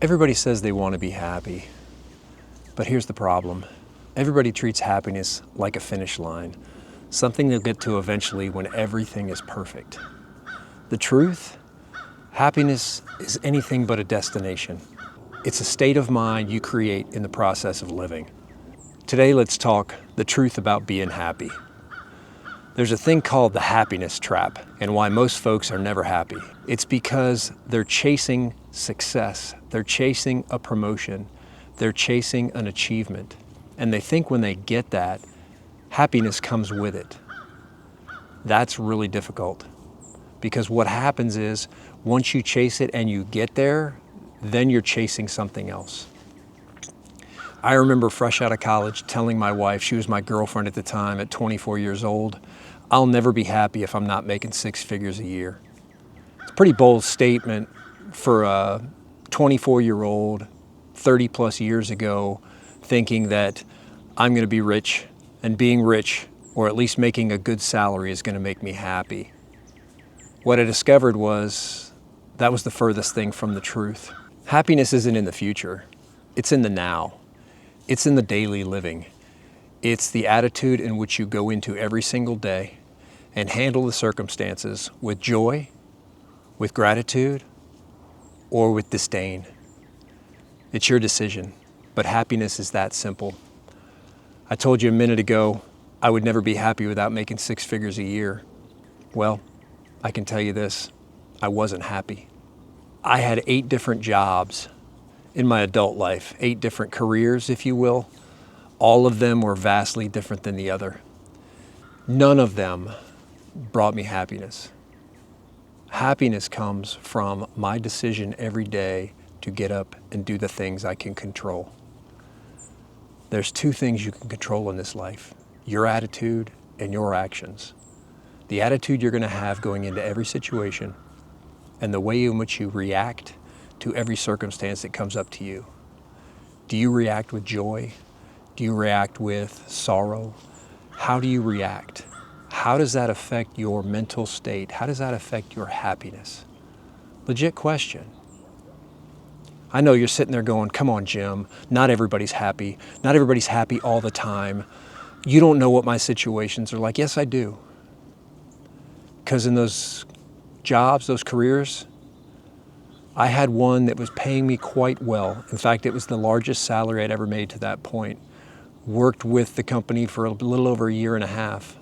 Everybody says they want to be happy, but here's the problem. Everybody treats happiness like a finish line, something they'll get to eventually when everything is perfect. The truth? Happiness is anything but a destination. It's a state of mind you create in the process of living. Today, let's talk the truth about being happy. There's a thing called the happiness trap, and why most folks are never happy. It's because they're chasing success, they're chasing a promotion, they're chasing an achievement, and they think when they get that, happiness comes with it. That's really difficult, because what happens is, once you chase it and you get there, then you're chasing something else. I remember fresh out of college telling my wife, she was my girlfriend at the time at 24 years old, I'll never be happy if I'm not making 6 figures a year. It's a pretty bold statement for a 24-year-old, 30 plus years ago, thinking that I'm going to be rich, and being rich, or at least making a good salary, is going to make me happy. What I discovered was that was the furthest thing from the truth. Happiness isn't in the future. It's in the now. It's in the daily living. It's the attitude in which you go into every single day and handle the circumstances with joy, with gratitude, or with disdain. It's your decision, but happiness is that simple. I told you a minute ago, I would never be happy without making 6 figures a year. Well, I can tell you this, I wasn't happy. I had 8 different jobs in my adult life, 8 different careers, if you will. All of them were vastly different than the other. None of them brought me happiness. Happiness comes from my decision every day to get up and do the things I can control. There's 2 things you can control in this life, your attitude and your actions. The attitude you're going to have going into every situation, and the way in which you react to every circumstance that comes up to you. Do you react with joy? Do you react with sorrow? How do you react? How does that affect your mental state? How does that affect your happiness? Legit question. I know you're sitting there going, come on, Jim, not everybody's happy. Not everybody's happy all the time. You don't know what my situations are like. Yes, I do. Because in those jobs, those careers, I had one that was paying me quite well. In fact, it was the largest salary I'd ever made to that point. Worked with the company for a little over a year and a half.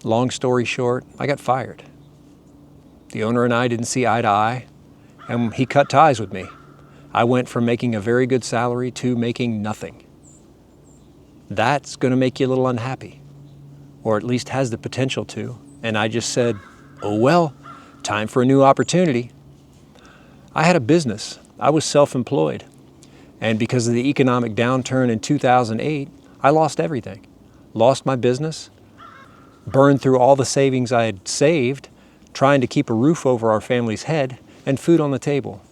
Long story short, I got fired. The owner and I didn't see eye to eye, and he cut ties with me. I went from making a very good salary to making nothing. That's going to make you a little unhappy, or at least has the potential to. And I just said, oh well, time for a new opportunity. I had a business. I was self-employed. And because of the economic downturn in 2008, I lost everything. Lost my business, burned through all the savings I had saved, trying to keep a roof over our family's head and food on the table.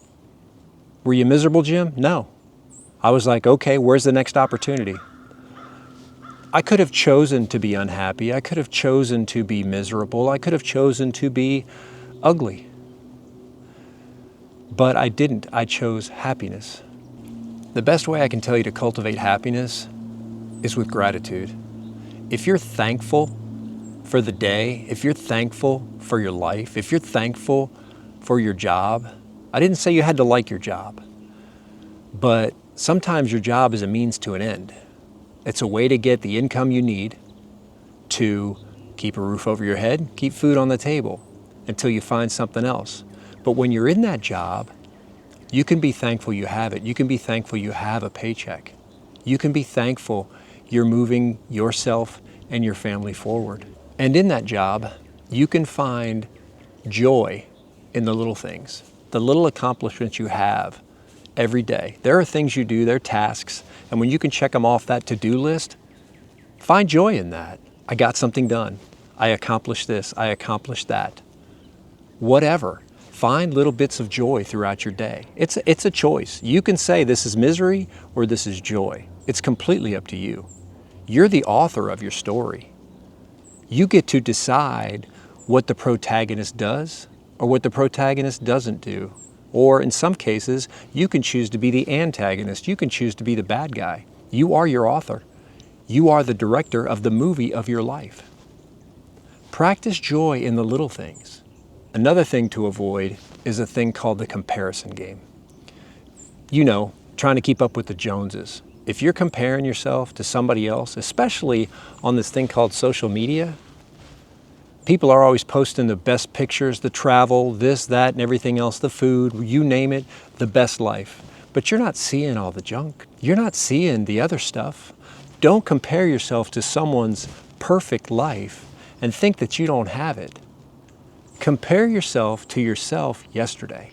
Were you miserable, Jim? No. I was like, okay, where's the next opportunity? I could have chosen to be unhappy. I could have chosen to be miserable. I could have chosen to be ugly. But I didn't. I chose happiness. The best way I can tell you to cultivate happiness is with gratitude. If you're thankful for the day, if you're thankful for your life, if you're thankful for your job, I didn't say you had to like your job, but sometimes your job is a means to an end. It's a way to get the income you need to keep a roof over your head, keep food on the table until you find something else. But when you're in that job, you can be thankful you have it. You can be thankful you have a paycheck. You can be thankful you're moving yourself and your family forward. And in that job, you can find joy in the little things, the little accomplishments you have every day. There are things you do, there are tasks, and when you can check them off that to-do list, find joy in that. I got something done. I accomplished this. I accomplished that. Whatever. Find little bits of joy throughout your day. It's a choice. You can say this is misery or this is joy. It's completely up to you. You're the author of your story. You get to decide what the protagonist does or what the protagonist doesn't do Or in some cases, you can choose to be the antagonist. You can choose to be the bad guy. You are your author. You are the director of the movie of your life. Practice joy in the little things. Another thing to avoid is a thing called the comparison game. You know, trying to keep up with the Joneses. If you're comparing yourself to somebody else, especially on this thing called social media, people are always posting the best pictures, the travel, this, that, and everything else, the food, you name it, the best life. But you're not seeing all the junk. You're not seeing the other stuff. Don't compare yourself to someone's perfect life and think that you don't have it. Compare yourself to yourself yesterday.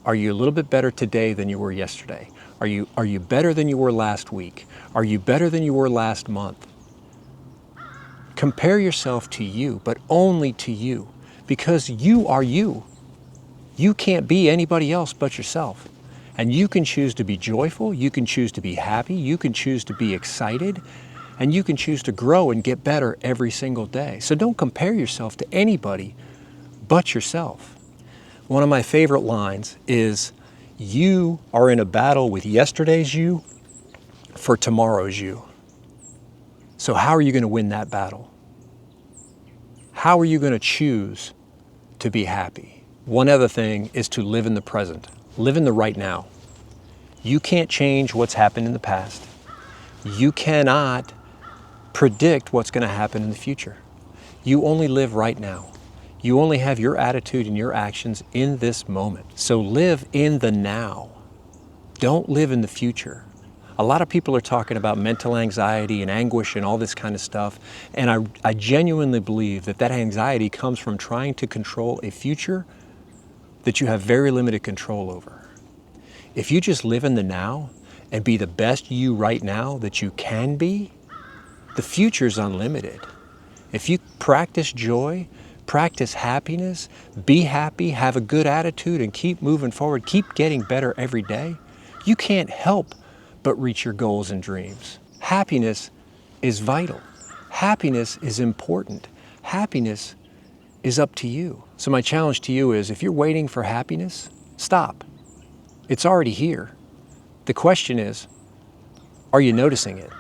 Are you a little bit better today than you were yesterday? Are you better than you were last week? Are you better than you were last month? Compare yourself to you, but only to you, because you are you. You can't be anybody else but yourself. And you can choose to be joyful, you can choose to be happy, you can choose to be excited, and you can choose to grow and get better every single day. So don't compare yourself to anybody but yourself. One of my favorite lines is, you are in a battle with yesterday's you for tomorrow's you. So how are you going to win that battle? How are you going to choose to be happy? One other thing is to live in the present. Live in the right now. You can't change what's happened in the past. You cannot predict what's going to happen in the future. You only live right now. You only have your attitude and your actions in this moment. So live in the now. Don't live in the future. A lot of people are talking about mental anxiety and anguish and all this kind of stuff. And I genuinely believe that anxiety comes from trying to control a future that you have very limited control over. If you just live in the now and be the best you right now that you can be, the future's unlimited. If you practice joy, practice happiness, be happy, have a good attitude, and keep moving forward, keep getting better every day, you can't help but reach your goals and dreams. Happiness is vital. Happiness is important. Happiness is up to you. So my challenge to you is, if you're waiting for happiness, stop. It's already here. The question is, are you noticing it?